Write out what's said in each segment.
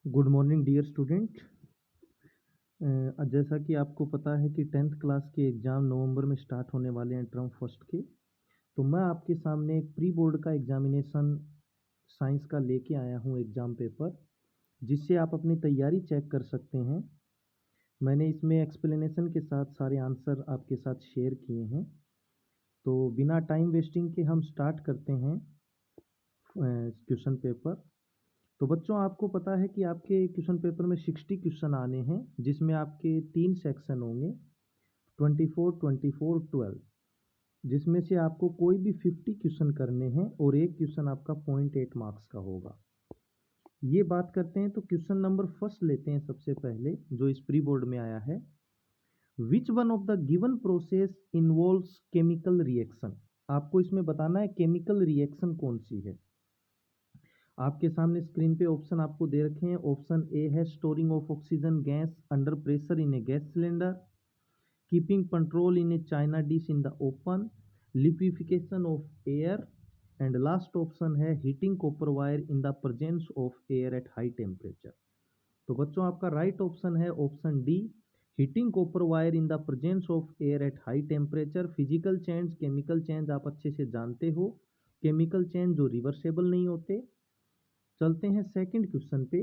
Good morning dear student. जैसा कि आपको पता है कि टेंथ क्लास के एग्ज़ाम नवंबर में स्टार्ट होने वाले हैं टर्म फर्स्ट के। तो मैं आपके सामने एक प्री बोर्ड का एग्ज़ामिनेशन साइंस का लेके आया हूँ एग्ज़ाम पेपर, जिससे आप अपनी तैयारी चेक कर सकते हैं। मैंने इसमें एक्सप्लेनेशन के साथ सारे आंसर आपके साथ शेयर किए हैं। तो बिना टाइम वेस्टिंग के हम स्टार्ट करते हैं क्वेश्चन पेपर। तो बच्चों, आपको पता है कि आपके क्वेश्चन पेपर में 60 क्वेश्चन आने हैं, जिसमें आपके 3 सेक्शन होंगे, 24, 24, 12, जिसमें से आपको कोई भी 50 क्वेश्चन करने हैं और एक क्वेश्चन आपका 0.8 मार्क्स का होगा। ये बात करते हैं तो क्वेश्चन नंबर फर्स्ट लेते हैं सबसे पहले, जो इस प्री बोर्ड में आया है। Which one of the given process involves chemical reaction. आपको इसमें बताना है केमिकल रिएक्शन कौन सी है। आपके सामने स्क्रीन पे ऑप्शन आपको दे रखे हैं। ऑप्शन ए है storing of oxygen gas under pressure in a gas cylinder, keeping control in a china dish in the open, liquefaction of air, and last option है heating copper wire in the presence of air at high temperature. तो बच्चों, आपका right option है option D, heating copper wire in the presence of air at high temperature. Physical change, chemical change आप अच्छे से जानते हो, केमिकल चेंज जो रिवर्सेबल नहीं होते। चलते हैं सेकंड क्वेश्चन पे।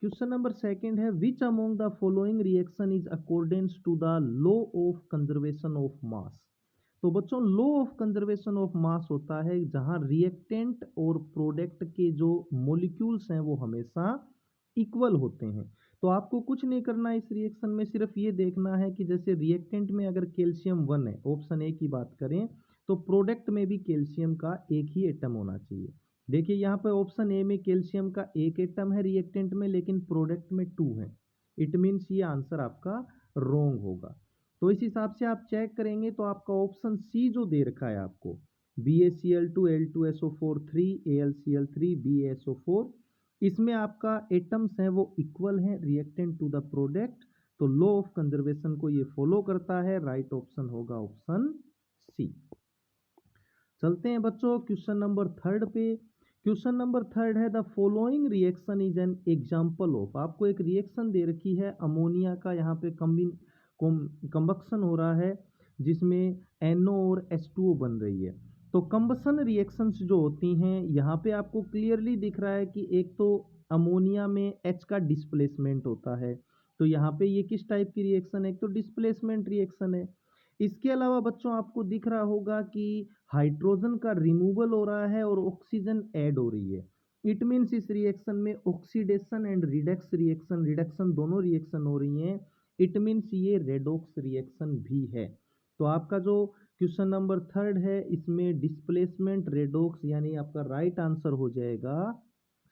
क्वेश्चन नंबर सेकंड है, which among the following reaction is accordance to the law of conservation of mass. तो बच्चों, law of conservation of mass होता है जहां रिएक्टेंट और प्रोडक्ट के जो मॉलिक्यूल्स हैं वो हमेशा इक्वल होते हैं। तो आपको कुछ नहीं करना है इस रिएक्शन में, सिर्फ ये देखना है कि जैसे रिएक्टेंट में अगर कैल्शियम 1 है, ऑप्शन ए की बात करें, तो प्रोडक्ट में भी कैल्शियम का एक ही एटम होना चाहिए। देखिए यहाँ पे ऑप्शन ए में कैल्शियम का एक एटम है रिएक्टेंट में, लेकिन प्रोडक्ट में 2 है। इट मीन्स ये आंसर आपका रॉन्ग होगा। तो इस हिसाब से आप चेक करेंगे तो आपका ऑप्शन सी जो दे रखा है आपको, BaCl2 L2SO4 3 AlCl3 BaSO4, इसमें आपका एटम्स हैं वो इक्वल हैं रिएक्टेंट टू द प्रोडक्ट। तो लॉ ऑफ कंजर्वेशन को ये फॉलो करता है। राइट ऑप्शन होगा ऑप्शन सी। चलते हैं बच्चों क्वेश्चन नंबर थर्ड पे। क्वेश्चन नंबर थर्ड है, the following reaction is an example of. आपको एक रिएक्शन दे रखी है अमोनिया का, यहाँ पे कंबक्शन हो रहा है, जिसमें NO और H2O बन रही है। तो कंबसन रिएक्शंस जो होती हैं, यहाँ पे आपको क्लियरली दिख रहा है कि एक तो अमोनिया में H का डिस्प्लेसमेंट होता है। तो यहाँ पे ये किस टाइप की रिएक्शन है, एक तो डिस्प्लेसमेंट रिएक्शन है। इसके अलावा बच्चों आपको दिख रहा होगा कि हाइड्रोजन का रिमूवल हो रहा है और ऑक्सीजन ऐड हो रही है। इट मीन्स इस रिएक्शन में ऑक्सीडेशन एंड रिडक्शन दोनों रिएक्शन हो रही हैं। इट मीन्स ये रेडॉक्स रिएक्शन भी है। तो आपका जो क्वेश्चन नंबर थर्ड है, इसमें डिस्प्लेसमेंट रेडॉक्स यानी आपका राइट आंसर हो जाएगा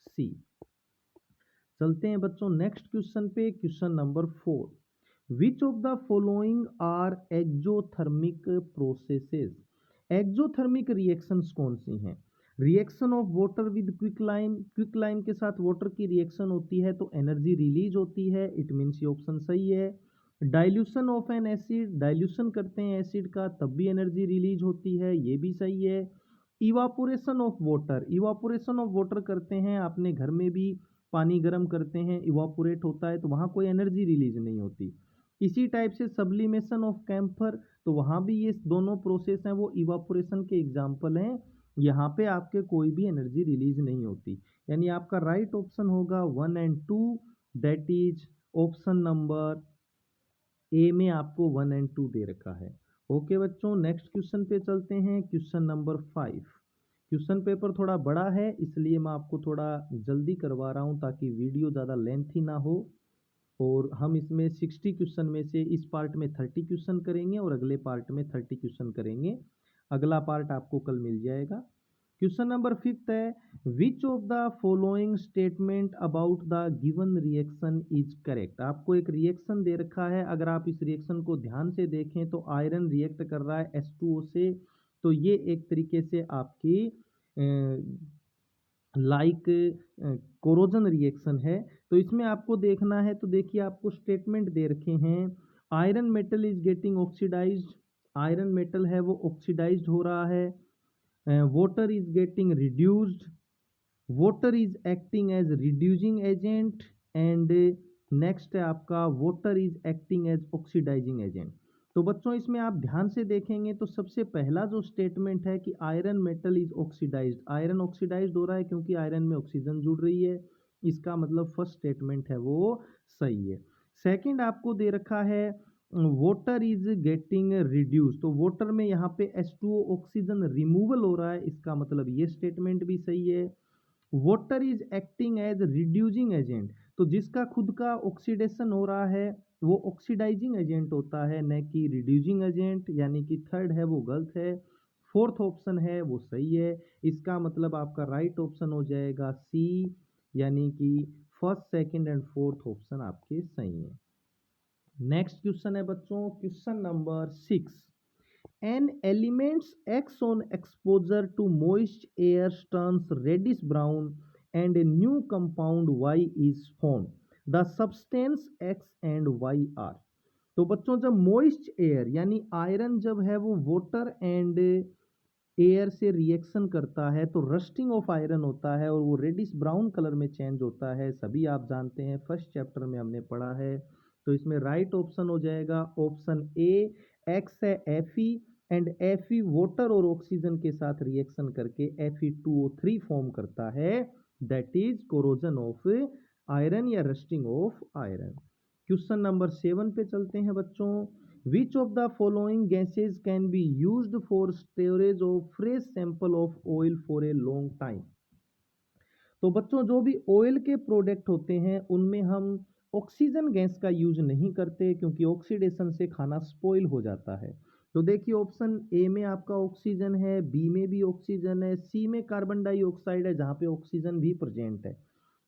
सी। चलते हैं बच्चों नेक्स्ट क्वेश्चन पे। Question number 4, which of the following are exothermic processes. Exothermic reactions कौन सी हैं। Reaction of water with quicklime के साथ वाटर की रिएक्शन होती है तो एनर्जी रिलीज होती है। इट मीन्स ये ऑप्शन सही है। Dilution of N acid, dilution करते हैं एसिड का तब भी एनर्जी रिलीज होती है, ये भी सही है। Evaporation of water, evaporation of water करते हैं, आपने घर में भी पानी गर्म करते हैं, इवापोरेट होता है तो वहाँ कोई एनर्जी रिलीज नहीं होती। इसी टाइप से सब्लिमेशन ऑफ कैम्फर, तो वहाँ भी ये दोनों प्रोसेस हैं वो इवापोरेशन के एग्जाम्पल हैं। यहाँ पे आपके कोई भी एनर्जी रिलीज नहीं होती। यानी आपका राइट ऑप्शन होगा 1 and 2, that is option number A में आपको 1 एंड 2 दे रखा है। ओके बच्चों, नेक्स्ट क्वेश्चन पे चलते हैं। Question number 5। क्वेश्चन पेपर थोड़ा बड़ा है, इसलिए मैं आपको थोड़ा जल्दी करवा रहा हूँ ताकि वीडियो ज़्यादा लेंथी ना हो। और हम इसमें 60 क्वेश्चन में से इस पार्ट में 30 क्वेश्चन करेंगे और अगले पार्ट में 30 क्वेश्चन करेंगे। अगला पार्ट आपको कल मिल जाएगा। क्वेश्चन नंबर 5 है, विच of the following statement about the given reaction is correct. आपको एक रिएक्शन दे रखा है, अगर आप इस रिएक्शन को ध्यान से देखें तो आयरन रिएक्ट कर रहा है H2O से। तो ये एक तरीके से आपकी लाइक कोरोजन रिएक्शन है। तो इसमें आपको देखना है, तो देखिए आपको स्टेटमेंट दे रखे हैं, iron metal is getting oxidised, iron metal है वो ऑक्सीडाइज्ड हो रहा है। Water is acting as reducing agent, and next है आपका water is acting as oxidising agent. तो बच्चों इसमें आप ध्यान से देखेंगे तो सबसे पहला जो स्टेटमेंट है कि iron metal is oxidised, iron oxidised हो रहा है क्योंकि आयरन में ऑक्सीजन जुड़ रही है, इसका मतलब फर्स्ट स्टेटमेंट है वो सही है। सेकंड आपको दे रखा है वाटर इज गेटिंग रिड्यूस, तो वाटर में यहाँ पे H2O ऑक्सीजन रिमूवल हो रहा है, इसका मतलब ये स्टेटमेंट भी सही है। Water is acting as reducing agent, तो जिसका खुद का ऑक्सीडेशन हो रहा है वो ऑक्सीडाइजिंग एजेंट होता है न कि रिड्यूसिंग एजेंट, यानी कि थर्ड है वो गलत है। फोर्थ ऑप्शन है वो सही है, इसका मतलब आपका राइट ऑप्शन हो जाएगा सी, यानी कि first second and fourth option आपके सही है। नेक्स्ट क्वेश्चन है बच्चों question number 6। An element's X on exposure to moist air turns reddish brown and a new compound Y is formed. The substance X and Y are. तो बच्चों जब moist air यानी iron जब है वो water and air से reaction करता है तो रस्टिंग ऑफ आयरन होता है और वो रेडिश ब्राउन कलर में चेंज होता है, सभी आप जानते हैं, फर्स्ट चैप्टर में हमने पढ़ा है। तो इसमें राइट ऑप्शन हो जाएगा ऑप्शन ए, एक्स है Fe एंड Fe वाटर और ऑक्सीजन के साथ रिएक्शन करके Fe2O3 फॉर्म करता है, that is corrosion of iron या rusting of iron. Question number 7 पे चलते हैं बच्चों। Which of the following gases can be used for storage of fresh sample of oil for a long time? तो बच्चों जो भी ऑयल के प्रोडक्ट होते हैं उनमें हम ऑक्सीजन गैस का यूज नहीं करते क्योंकि ऑक्सीडेशन से खाना स्पॉइल हो जाता है। तो देखिए ऑप्शन ए में आपका ऑक्सीजन है, बी में भी ऑक्सीजन है, सी में कार्बन डाइऑक्साइड है जहाँ पे ऑक्सीजन भी प्रेजेंट है,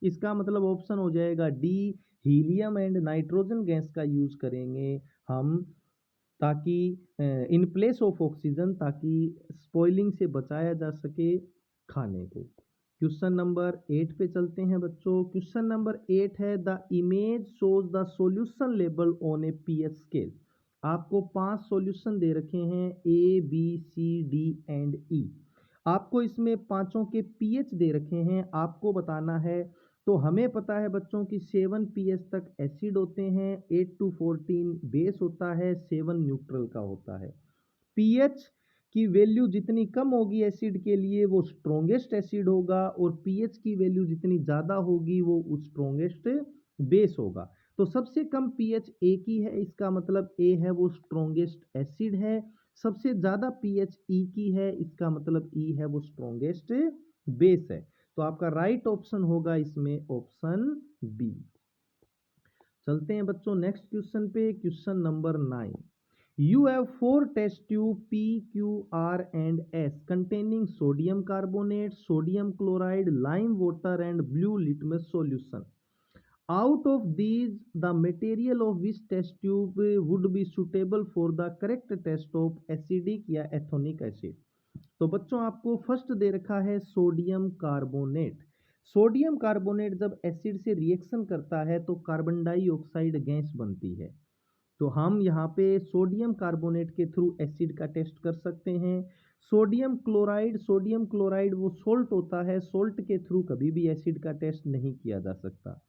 इसका मतलब ऑप्शन हो जाएगा D, helium and nitrogen gas का यूज करेंगे हम, ताकि इन प्लेस ऑफ ऑक्सीजन, ताकि स्पॉइलिंग से बचाया जा सके खाने को। क्वेश्चन नंबर 8 पे चलते हैं बच्चों। क्वेश्चन नंबर 8 है the image shows the solution level on a pH scale. आपको 5 सॉल्यूशन दे रखे हैं A B C D and E, आपको इसमें पांचों के पीएच दे रखे हैं, आपको बताना है। तो हमें पता है बच्चों की 7 पीएच तक एसिड होते हैं, 8 to 14 बेस होता है, 7 न्यूट्रल का होता है। पीएच की वैल्यू जितनी कम होगी एसिड के लिए वो स्ट्रोंगेस्ट एसिड होगा और पीएच की वैल्यू जितनी ज़्यादा होगी वो स्ट्रोंगेस्ट बेस होगा। तो सबसे कम पीएच ए की है, इसका मतलब ए है वो स्ट्रोंगेस्ट एसिड है। सबसे ज़्यादा पीएच ई की है, इसका मतलब ई है वो स्ट्रोंगेस्ट बेस है। तो आपका राइट ऑप्शन होगा इसमें ऑप्शन बी। चलते हैं बच्चों नेक्स्ट क्वेश्चन पे। Question number 9। You have 4 test tube P, Q, R and S containing sodium carbonate, sodium chloride, lime water and blue litmus solution. Out of these, the material of which test tube would be suitable for the correct test of acidic या ethanoic acid. तो बच्चों आपको first they रखा है sodium carbonate. Sodium carbonate जब acid से reaction करता है तो कार्बन डाइऑक्साइड गैस बनती है, तो हम यहाँ पे सोडियम कार्बोनेट के थ्रू एसिड का टेस्ट कर सकते हैं। सोडियम क्लोराइड, सोडियम क्लोराइड वो सोल्ट होता है, सोल्ट के थ्रू कभी भी एसिड का टेस्ट नहीं किया जा सकता।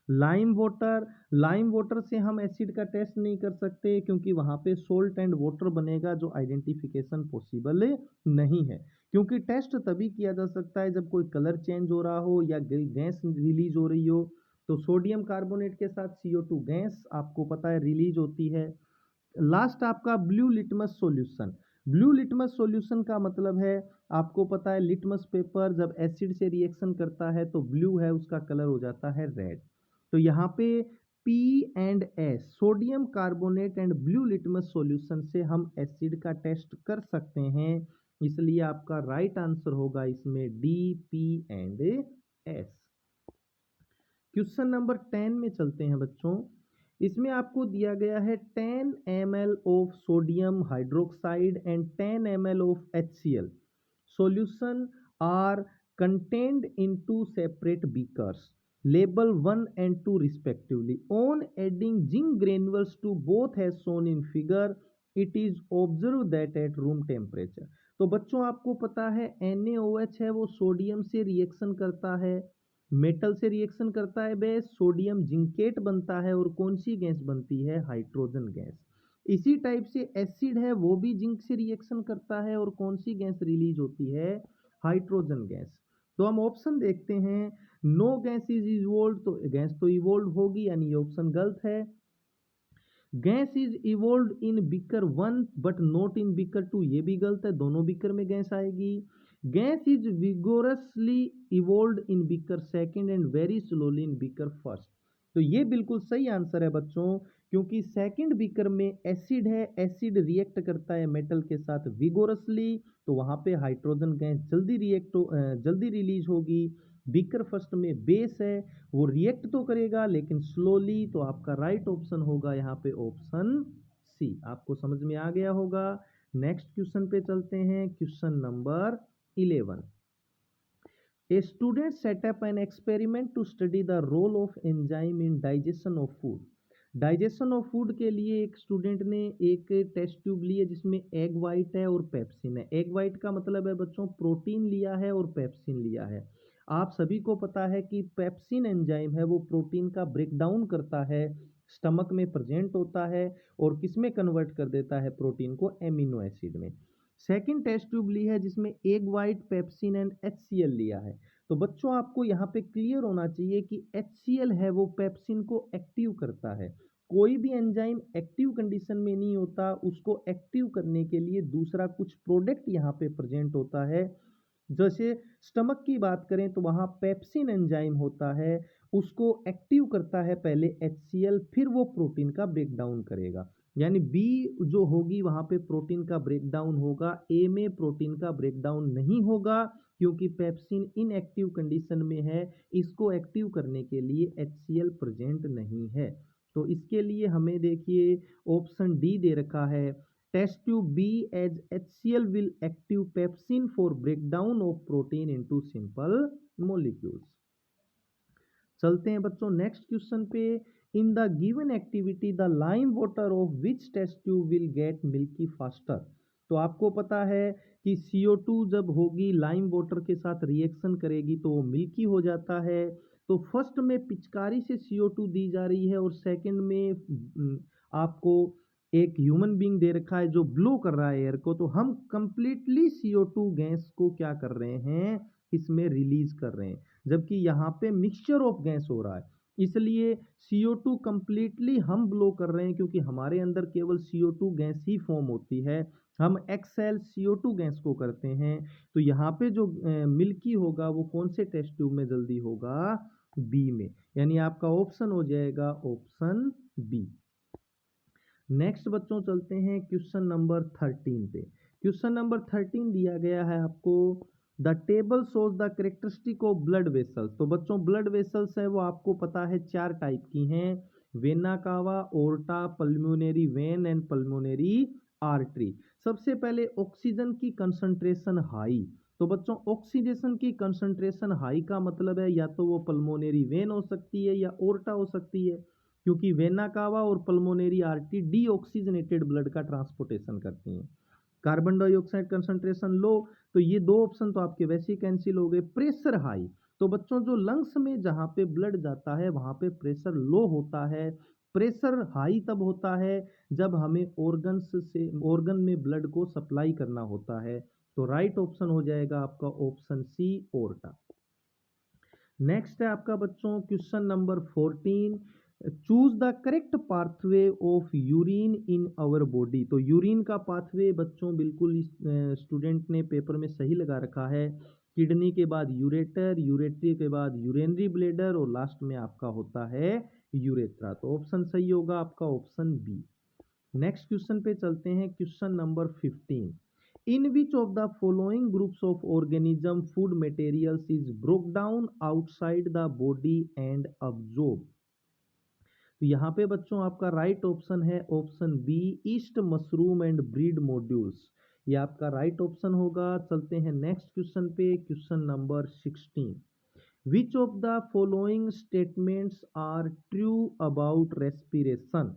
लाइम वाटर, लाइम वाटर से हम एसिड का टेस्ट नहीं कर सकते क्योंकि वहाँ पे सोल्ट एंड वाटर बनेगा जो आइडेंटिफिकेशन पॉसिबल नहीं है, क्योंकि टेस्ट तभी किया जा सकता है जब कोई कलर चेंज हो रहा हो या गैस रिलीज हो रही हो। तो सोडियम कार्बोनेट के साथ CO2 गैस आपको पता है रिलीज होती है। लास्ट आपका blue litmus solution. Blue litmus solution का मतलब है, आपको पता है लिटमस पेपर जब एसिड से रिएक्शन करता है तो ब्लू है उसका कलर हो जाता है रेड। तो यहाँ पे P and S, sodium carbonate and blue litmus solution से हम एसिड का टेस्ट कर सकते हैं, इसलिए आपका राइट आंसर होगा इसमें D, P and S। Question number 10 में चलते हैं बच्चों। इसमें आपको दिया गया है 10 ml of sodium hydroxide and 10 ml of HCl solution are contained in two separate beakers, label 1 and 2 respectively. On adding zinc granules to both as shown in figure, it is observed that at room temperature। तो बच्चों आपको पता है NaOH है वो sodium से reaction करता है, मेटल से रिएक्शन करता है बे, सोडियम जिंकेट बनता है और कौन सी गैस बनती है, हाइड्रोजन गैस। इसी टाइप से एसिड है, वो भी जिंक से रिएक्शन करता है और कौन सी गैस रिलीज होती है, हाइड्रोजन गैस। तो हम ऑप्शन देखते हैं, नो गैस इज इवोल्व, तो गैस तो इवोल्व होगी, यानी ये ऑप्शन गलत है। Gas is evolve in beaker 1 but not in beaker 2, ये भी गलत है, दोनों बीकर में गैस आएगी। Gas is vigorously evolve in beaker 2 and very slowly in beaker 1। तो ये बिल्कुल सही आंसर है बच्चों, क्योंकि सेकंड बीकर में एसिड है, एसिड रिएक्ट करता है मेटल के साथ विगोरसली, तो वहां पे हाइड्रोजन गैस जल्दी रिलीज होगी। बीकर फर्स्ट में बेस है, वो रिएक्ट तो करेगा लेकिन स्लोली, तो आपका राइट ऑप्शन होगा यहाँ पे ऑप्शन सी। आपको समझ में आ गया होगा। नेक्स्ट क्वेश्चन पे चलते हैं, question number 11। A student set up an experiment to study the role of enzyme in digestion of food. Digestion of food के लिए एक स्टूडेंट ने एक टेस्ट ट्यूब ली है जिसमें एग वाइट है और पेप्सिन है। एग वाइट का मतलब है बच्चों प्रोटीन लिया है और पेप्सिन लिया है। आप सभी को पता है कि पेप्सिन एंजाइम है वो प्रोटीन का ब्रेक डाउन करता है, स्टमक में प्रेजेंट होता है और किस में कन्वर्ट कर देता है, प्रोटीन को एमिनो एसिड में। सेकेंड टेस्ट ट्यूब ली है जिसमें egg white, pepsin and HCl लिया है। तो बच्चों आपको यहाँ पे क्लियर होना चाहिए कि HCl है वो पेप्सिन को एक्टिव करता है। कोई भी एंजाइम एक्टिव कंडीशन में नहीं होता, उसको एक्टिव करने के लिए दूसरा कुछ प्रोडक्ट यहाँ पे प्रेजेंट होता है। जैसे स्टमक की बात करें तो वहाँ पेप्सिन एंजाइम होता है, उसको एक्टिव करता है पहले HCl, फिर वो प्रोटीन का ब्रेक डाउन करेगा। यानी बी जो होगी वहाँ पे प्रोटीन का ब्रेक डाउन होगा, ए में प्रोटीन का ब्रेक डाउन नहीं होगा, क्योंकि पेप्सिन इनएक्टिव कंडीशन में है, इसको एक्टिव करने के लिए HCl प्रेजेंट नहीं है। तो इसके लिए हमें देखिए ऑप्शन डी दे रखा है, test tube B as HCl will active pepsin for breakdown of protein into simple molecules. चलते हैं बच्चों नेक्स्ट क्वेश्चन पे। In the given activity the lime water of which test tube will get milky faster. तो आपको पता है कि CO2 जब होगी लाइम वाटर के साथ रिएक्शन करेगी तो वो मिल्की हो जाता है। तो फर्स्ट में पिचकारी से CO2 दी जा रही है और सेकंड में आपको एक ह्यूमन बीइंग दे रखा है जो ब्लो कर रहा है एयर को। तो हम कंप्लीटली CO2 गैस को क्या कर रहे हैं, इसमें रिलीज कर रहे हैं, जबकि यहाँ पे मिक्सचर ऑफ गैस हो रहा है, इसलिए CO2 कंप्लीटली हम ब्लो कर रहे हैं, क्योंकि हमारे अंदर केवल CO2 गैस ही फॉर्म होती है। हम एक्सेल CO2 गैस को करते हैं। तो यहाँ पे जो मिल्की होगा वो कौन से टेस्ट ट्यूब में जल्दी होगा, बी में, यानी आपका ऑप्शन हो जाएगा ऑप्शन बी। नेक्स्ट बच्चों चलते हैं क्वेश्चन नंबर 13 पे। क्वेश्चन नंबर 13 दिया गया है आपको, the table shows the characteristic of blood vessels. तो बच्चों ब्लड वेसल्स है वो आपको पता है 4 टाइप की हैं, vena cava, aorta, pulmonary vein and pulmonary artery. सबसे पहले ऑक्सीजन की कंसंट्रेशन हाई। तो बच्चों ऑक्सीडेशन की कंसंट्रेशन हाई का मतलब है या तो वो पल्मोनरी वेन हो सकती है या ओर्टा हो सकती है, क्योंकि वेना कावा और पल्मोनरी आर्टरी डीऑक्सीजनेटेड ब्लड का ट्रांसपोर्टेशन करती हैं। कार्बन डाइऑक्साइड कंसंट्रेशन लो, तो ये दो ऑप्शन तो आपके वैसे ही कैंसिल हो गए। प्रेशर हाई, तो बच्चों जो लंग्स में जहाँ पे ब्लड जाता है वहाँ पे प्रेशर लो होता है। प्रेशर हाई तब होता है जब हमें ऑर्गन में ब्लड को सप्लाई करना होता है। तो राइट ऑप्शन हो जाएगा आपका ऑप्शन सी, ओर्टा। नेक्स्ट है आपका बच्चों question number 14, choose the correct pathway of urine in our body. तो यूरिन का पाथवे बच्चों बिल्कुल स्टूडेंट ने पेपर में सही लगा रखा है, किडनी के बाद यूरेटर, यूरेटरी के बाद यूरेनरी ब्लेडर और लास्ट में आपका होता है यूरेथ्रा। तो ऑप्शन सही होगा आपका ऑप्शन बी। नेक्स्ट क्वेश्चन पे चलते हैं, question number 15, in which of the following groups of organism food materials is broke down outside the body and absorb. तो यहाँ पे बच्चों आपका राइट ऑप्शन है option B, yeast mushroom and bread moulds, ये आपका राइट ऑप्शन होगा। चलते हैं नेक्स्ट क्वेश्चन पे, question number 16, which of the following statements are true about respiration.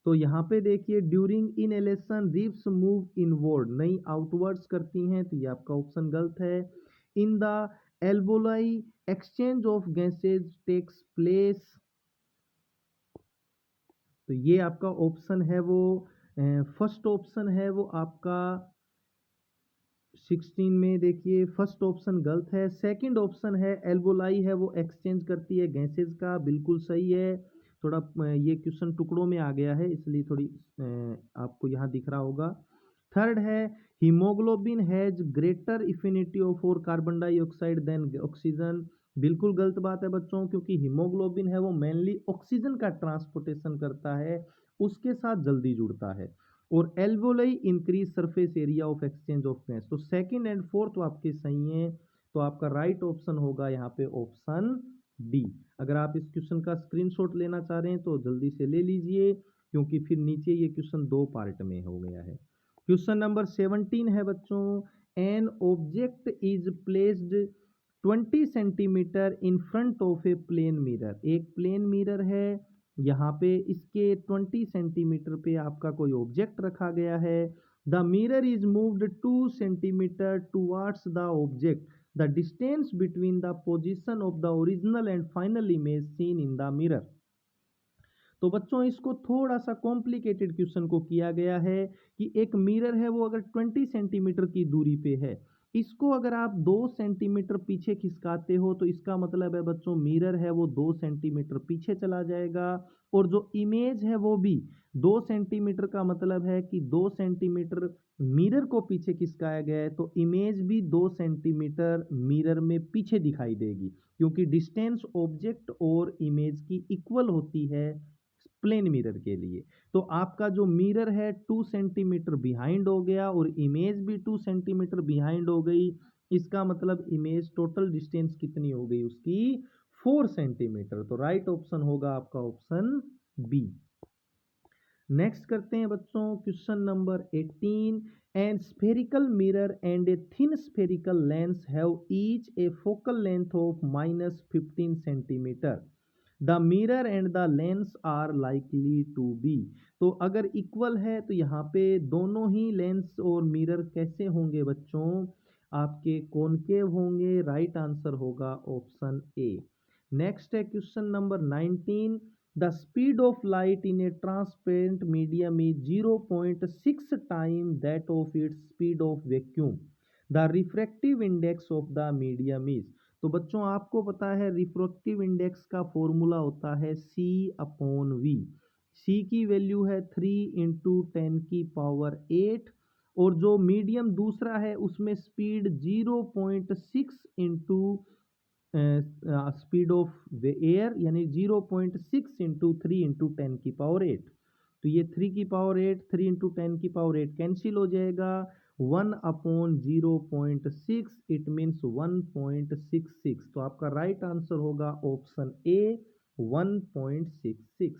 तो यहाँ पे देखिए during inhalation ribs move inward, नहीं आउटवर्ड्स करती हैं, तो ये आपका ऑप्शन गलत है। In the alveoli exchange of gases takes place। तो ये आपका ऑप्शन है वो फर्स्ट ऑप्शन है वो आपका 16 में देखिए फर्स्ट ऑप्शन गलत है। सेकंड ऑप्शन है एल्वोलाई है वो एक्सचेंज करती है गैसेज का, बिल्कुल सही है। थोड़ा ये क्वेश्चन टुकड़ों में आ गया है इसलिए थोड़ी आपको यहाँ दिख रहा होगा। थर्ड है haemoglobin has greater affinity of for carbon dioxide than oxygen. बिल्कुल गलत बात है बच्चों, क्योंकि हीमोग्लोबिन है वो मेनली ऑक्सीजन का ट्रांसपोर्टेशन करता है, उसके साथ जल्दी जुड़ता है। और alveoli increase surface area of exchange of gas. तो सेकंड एंड फोर्थ तो आपके सही हैं, तो आपका राइट ऑप्शन होगा यहाँ पे ऑप्शन डी। अगर आप इस क्वेश्चन का स्क्रीनशॉट लेना चाह रहे हैं तो जल्दी से ले लीजिए, क्योंकि फिर नीचे ये क्वेश्चन दो पार्ट में हो गया है। क्वेश्चन नंबर 17 है बच्चों, an object is placed 20 centimetre in front of a plane mirror. एक प्लेन मिरर है, यहाँ पे इसके 20 सेंटीमीटर पे आपका कोई ऑब्जेक्ट रखा गया है। The mirror is moved 2 centimetre towards the object, the distance between the position of the original and final image seen in the mirror. तो बच्चों इसको थोड़ा सा कॉम्प्लिकेटेड क्वेश्चन को किया गया है कि एक मिरर है वो अगर 20 सेंटीमीटर की दूरी पे है, इसको अगर आप 2 सेंटीमीटर पीछे खिसकाते हो तो इसका मतलब है बच्चों मिरर है वो 2 सेंटीमीटर पीछे चला जाएगा, और जो इमेज है वो भी 2 सेंटीमीटर का मतलब है कि 2 सेंटीमीटर मिरर को पीछे खिसकाया गया है, तो इमेज भी 2 सेंटीमीटर मिरर में पीछे दिखाई देगी, क्योंकि डिस्टेंस ऑब्जेक्ट और इमेज की इक्वल होती है प्लेन मिरर के लिए। तो आपका जो मिरर है 2 सेंटीमीटर बिहाइंड हो गया और इमेज भी 2 सेंटीमीटर बिहाइंड हो गई। इसका मतलब इमेज टोटल डिस्टेंस कितनी हो गई उसकी 4 सेंटीमीटर। तो राइट ऑप्शन होगा आपका ऑप्शन बी। नेक्स्ट करते हैं बच्चों question number 18, an spherical mirror and a thin spherical lens have each a focal length of -15 centimetre, the mirror and the lens are likely to be. तो अगर equal है तो यहाँ पे दोनों ही लेंस और मिरर कैसे होंगे बच्चों, आपके कॉनकेव होंगे। राइट आंसर होगा ऑप्शन ए। नेक्स्ट है question number 19, the speed of light in A transparent medium is 0.6 time that of its speed of vacuum, the refractive index of the medium is. तो बच्चों आपको पता है रिफ्रैक्टिव इंडेक्स का formula होता है C/V। C की वैल्यू है 3 × 10⁸, और जो मीडियम दूसरा है उसमें speed 0.6 into speed of air, यानी 0.6 इंटू 3 × 10⁸। तो ये 3 की पावर 8 3 × 10⁸ कैंसिल हो जाएगा, 1/0.6 इट मीन्स 1.66। तो आपका राइट आंसर होगा ऑप्शन ए 1.66।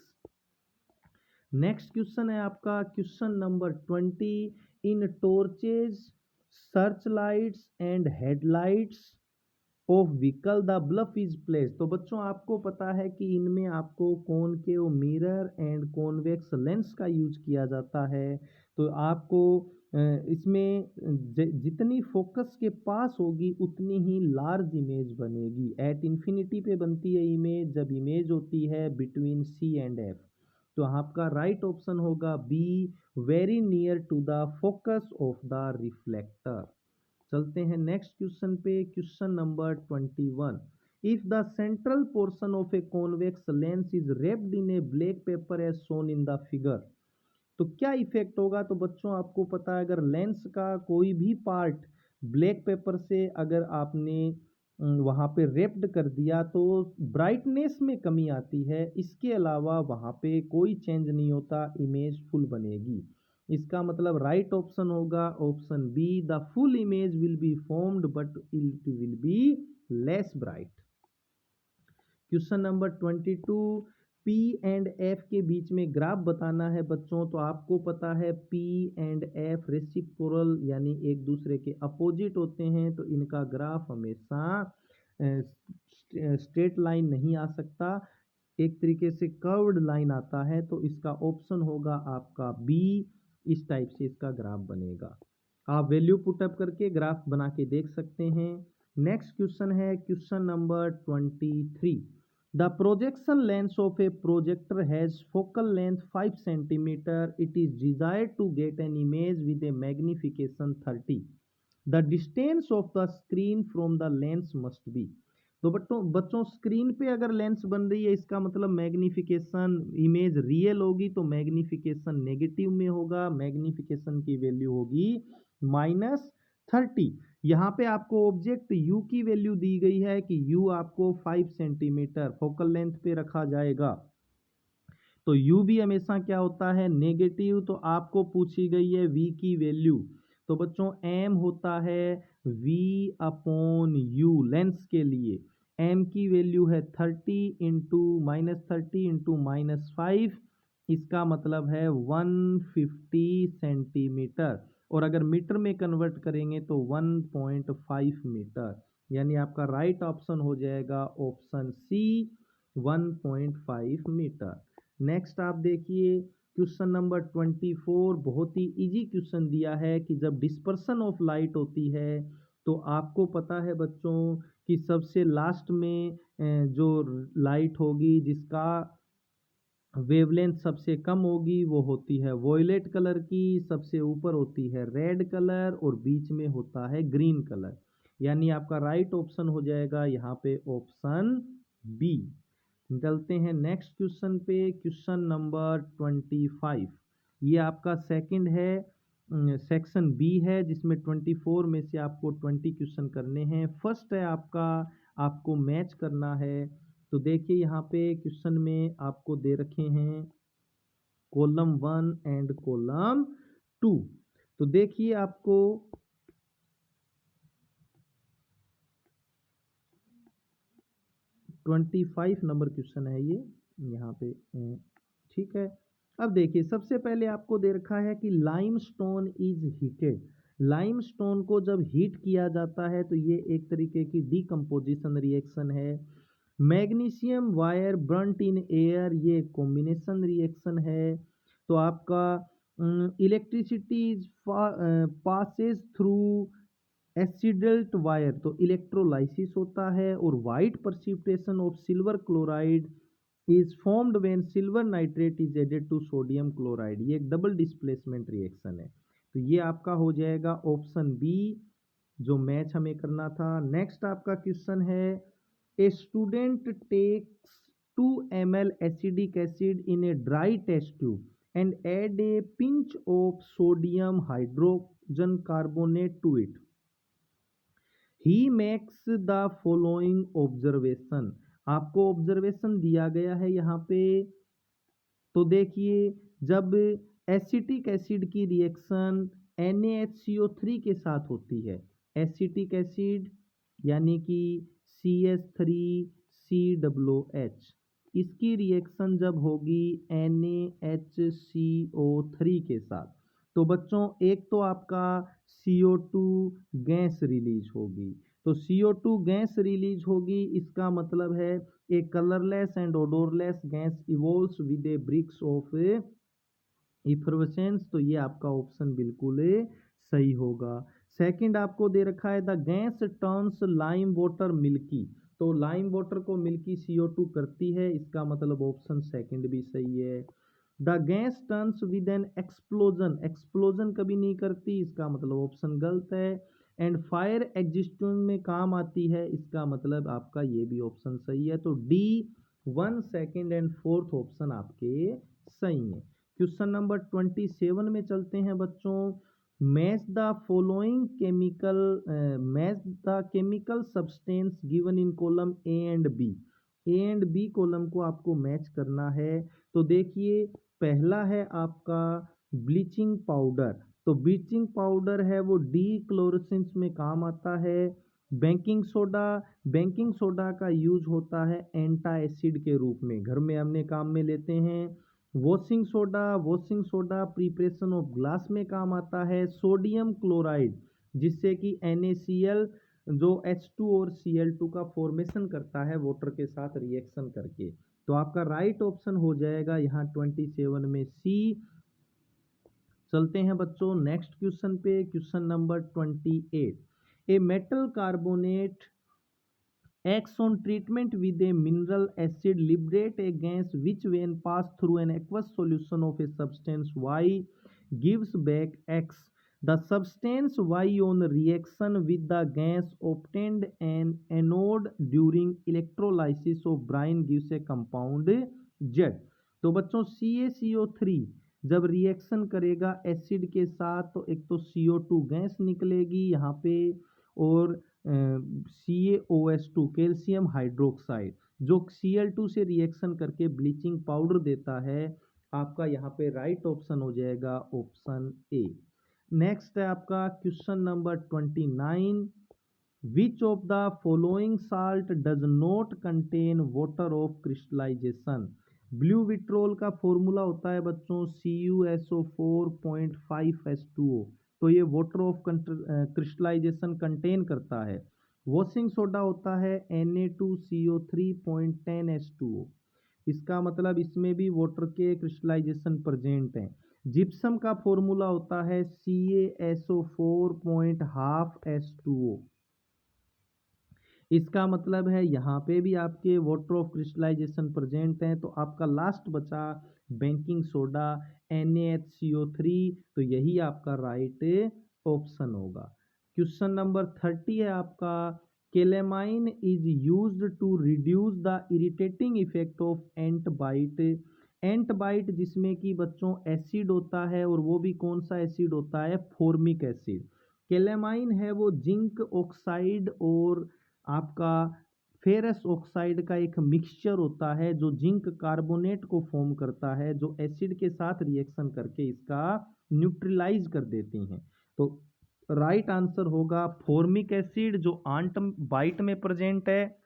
नेक्स्ट क्वेश्चन है आपका question number 20, in torches search lights and headlights of vehicle the bulb is place. तो बच्चों आपको पता है कि इनमें आपको concave mirror and convex lens का यूज किया जाता है। तो आपको इसमें जितनी फोकस के पास होगी उतनी ही लार्ज इमेज बनेगी। एट इन्फिनिटी पे बनती है इमेज जब इमेज होती है बिटवीन सी एंड एफ। तो आपका राइट ऑप्शन होगा B, very near to the focus of the reflector. चलते हैं नेक्स्ट क्वेश्चन पे, question number 21, if the central portion of a convex lens is wrapped in a black paper as shown in the figure, तो क्या effect होगा। तो बच्चों आपको पता है अगर लेंस का कोई भी पार्ट ब्लैक पेपर से अगर आपने वहाँ पे रेप्ड कर दिया तो ब्राइटनेस में कमी आती है, इसके अलावा वहाँ पे कोई चेंज नहीं होता, इमेज फुल बनेगी। इसका मतलब राइट ऑप्शन होगा option B, the full image will be formed but it will be less bright. Question number 22, P and F के बीच में ग्राफ बताना है बच्चों। तो आपको पता है पी एंड एफ रेसिप्रोकल यानी एक दूसरे के अपोजिट होते हैं, तो इनका ग्राफ हमेशा स्ट्रेट लाइन नहीं आ सकता, एक तरीके से कर्व्ड लाइन आता है। तो इसका ऑप्शन होगा आपका बी, इस टाइप से इसका ग्राफ बनेगा। आप वैल्यू पुटअप करके ग्राफ बना के देख सकते हैं। नेक्स्ट क्वेश्चन है question number 23। The projection lens of a projector has focal length 5 centimetre. It is desired to get an image with a magnification 30. The distance of the screen from the lens must be. तो बच्चों screen पे अगर lens बन रही है इसका मतलब magnification, image real होगी तो मैग्निफिकेशन नेगेटिव में होगा, मैग्निफिकेशन की वैल्यू होगी -30। यहाँ पे आपको ऑब्जेक्ट u की वैल्यू दी गई है कि u आपको 5 सेंटीमीटर फोकल लेंथ पे रखा जाएगा, तो u भी हमेशा क्या होता है नेगेटिव, तो आपको पूछी गई है v की वैल्यू। तो बच्चों m होता है v अपॉन u लेंस के लिए, m की वैल्यू है 30 इंटू -30 इंटू -5, इसका मतलब है 150 सेंटीमीटर, और अगर मीटर में कन्वर्ट करेंगे तो 1.5 मीटर, यानी आपका राइट ऑप्शन हो जाएगा ऑप्शन सी 1.5 मीटर। नेक्स्ट आप देखिए क्वेश्चन नंबर 24, बहुत ही इजी क्वेश्चन दिया है कि जब डिस्पर्सन ऑफ लाइट होती है तो आपको पता है बच्चों कि सबसे लास्ट में जो लाइट होगी जिसका वेवलेंथ सबसे कम होगी वो होती है वॉयलेट कलर की, सबसे ऊपर होती है रेड कलर और बीच में होता है ग्रीन कलर, यानी आपका राइट ऑप्शन हो जाएगा यहाँ पे ऑप्शन बी। चलते हैं नेक्स्ट क्वेश्चन पे, क्वेश्चन नंबर 25। ये आपका सेकंड है, सेक्शन बी है जिसमें 24 में से आपको 20 क्वेश्चन करने हैं। फर्स्ट है आपका, आपको मैच करना है। तो देखिए यहाँ पे क्वेश्चन में आपको दे रखे हैं कॉलम 1 एंड कॉलम 2। तो देखिए आपको 25 नंबर क्वेश्चन है ये यहाँ पे, ठीक है। अब देखिए सबसे पहले आपको दे रखा है कि लाइमस्टोन इज हीटेड। लाइमस्टोन को जब हीट किया जाता है तो ये एक तरीके की डीकम्पोजिशन रिएक्शन है। Magnesium wire burnt in air, ये कॉम्बिनेशन रिएक्शन है। तो आपका electricity passes through acidulated wire, तो इलेक्ट्रोलाइसिस होता है। और white precipitation of silver chloride is formed when silver nitrate is added to sodium chloride, ये एक डबल डिस्प्लेसमेंट रिएक्शन है। तो ये आपका हो जाएगा ऑप्शन बी जो मैच हमें करना था। नेक्स्ट आपका क्वेश्चन है, a student takes 2 ml acidic acid in a dry test tube and add a pinch of sodium hydrogen carbonate to it. He makes the following observation. आपको observation दिया गया है यहाँ पे। तो देखिए जब एसिटिक एसिड की रिएक्शन NaHCO3 के साथ होती है, एसिटिक एसिड यानी कि CH3COOH, इसकी रिएक्शन जब होगी NaHCO3 के साथ, तो बच्चों एक तो आपका CO2 गैस रिलीज होगी। तो CO2 गैस रिलीज होगी, इसका मतलब है a colourless and odourless gas evolves with a brisk of effervescence. तो ये आपका ऑप्शन बिल्कुल सही होगा। सेकंड आपको दे रखा है the gas turns lime water milky. तो लाइम वाटर को मिल्की CO2 करती है, इसका मतलब ऑप्शन सेकंड भी सही है। The gas turns with N explosion, explosion कभी नहीं करती, इसका मतलब ऑप्शन गलत है। एंड फायर एग्जिस्टिंग में काम आती है, इसका मतलब आपका ये भी ऑप्शन सही है। तो D 1, second and fourth option आपके सही है। क्वेश्चन नंबर 27 में चलते हैं बच्चों। Match the following chemical, match the chemical substance given in column A and B. A and B column को आपको मैच करना है। तो देखिए पहला है आपका ब्लीचिंग पाउडर। तो ब्लीचिंग पाउडर है वो डी क्लोरोसिन्स में काम आता है। बेकिंग सोडा, बेकिंग सोडा का यूज होता है एंटा एसिड के रूप में, घर में हमने काम में लेते हैं। Washing soda, washing soda preparation of glass में काम आता है। सोडियम क्लोराइड जिससे कि NaCl जो H2 और Cl2 का फॉर्मेशन करता है वाटर के साथ रिएक्शन करके। तो आपका राइट ऑप्शन हो जाएगा यहाँ 27 में सी। चलते हैं बच्चों नेक्स्ट क्वेश्चन पे, question number 28। A metal carbonate acts on treatment with a mineral acid liberate a gas which when passed through an aqueous solution of a substance Y gives back X. The substance Y on reaction with the gas obtained an anode during electrolysis of brine gives a compound Z. तो बच्चों CaCO3 जब reaction करेगा acid के साथ तो एक तो CO2 gas निकलेगी यहाँ पे, और CaOH2 कैल्शियम हाइड्रोक्साइड जो Cl2 से रिएक्शन करके ब्लीचिंग पाउडर देता है। आपका यहाँ पे राइट ऑप्शन हो जाएगा ऑप्शन ए। नेक्स्ट है आपका question number 29, which of the following salt does not contain water of crystallization. Blue vitriol का फॉर्मूला होता है बच्चों CuSO4.5H2O, तो ये वाटर ऑफ क्रिस्टलाइजेशन कंटेन करता है। वॉशिंग सोडा होता है Na2CO3.10H2O, इसका मतलब इसमें भी वाटर के क्रिस्टलाइजेशन प्रेजेंट हैं। जिप्सम का फॉर्मूला होता है CaSO4.12H2O, इसका मतलब है यहाँ पे भी आपके वाटर ऑफ क्रिस्टलाइजेशन प्रेजेंट हैं। तो आपका लास्ट बचा बेकिंग सोडा NaHCO3, तो यही आपका राइट ऑप्शन होगा। क्वेश्चन नंबर 30 है आपका, calamine is used to reduce the irritating effect of ant bite. Ant bite जिसमें कि बच्चों एसिड होता है, और वो भी कौन सा एसिड होता है, फॉर्मिक एसिड। केलेमाइन है वो जिंक ऑक्साइड और आपका फेरस ऑक्साइड का एक मिक्सचर होता है जो जिंक कार्बोनेट को फॉर्म करता है, जो एसिड के साथ रिएक्शन करके इसका न्यूट्रलाइज कर देती हैं। तो राइट आंसर होगा फॉर्मिक एसिड जो आंट बाइट में प्रेजेंट है,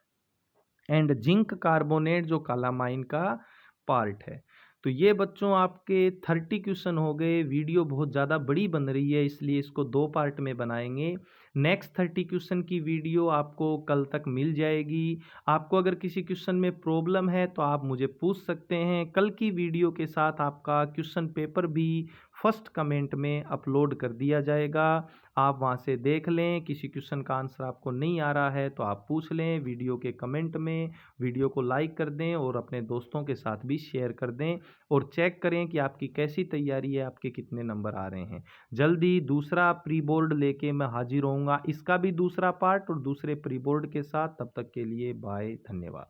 एंड जिंक कार्बोनेट जो कालामाइन का पार्ट है। तो ये बच्चों आपके 30 क्वेश्चन हो गए। वीडियो बहुत ज़्यादा बड़ी बन रही है, इसलिए इसको 2 पार्ट में बनाएंगे। नेक्स्ट 30 क्वेश्चन की वीडियो आपको कल तक मिल जाएगी। आपको अगर किसी क्वेश्चन में प्रॉब्लम है तो आप मुझे पूछ सकते हैं। कल की वीडियो के साथ आपका क्वेश्चन पेपर भी फर्स्ट कमेंट में अपलोड कर दिया जाएगा, आप वहां से देख लें। किसी क्वेश्चन का आंसर आपको नहीं आ रहा है तो आप पूछ लें वीडियो के कमेंट में। वीडियो को लाइक कर दें और अपने दोस्तों के साथ भी शेयर कर दें, और चेक करें कि आपकी कैसी तैयारी है, आपके कितने नंबर आ रहे हैं। जल्दी दूसरा प्री बोर्ड लेके मैं हाजिर होऊंगा, इसका भी दूसरा पार्ट और दूसरे प्री बोर्ड के साथ। तब तक के लिए बाय, धन्यवाद।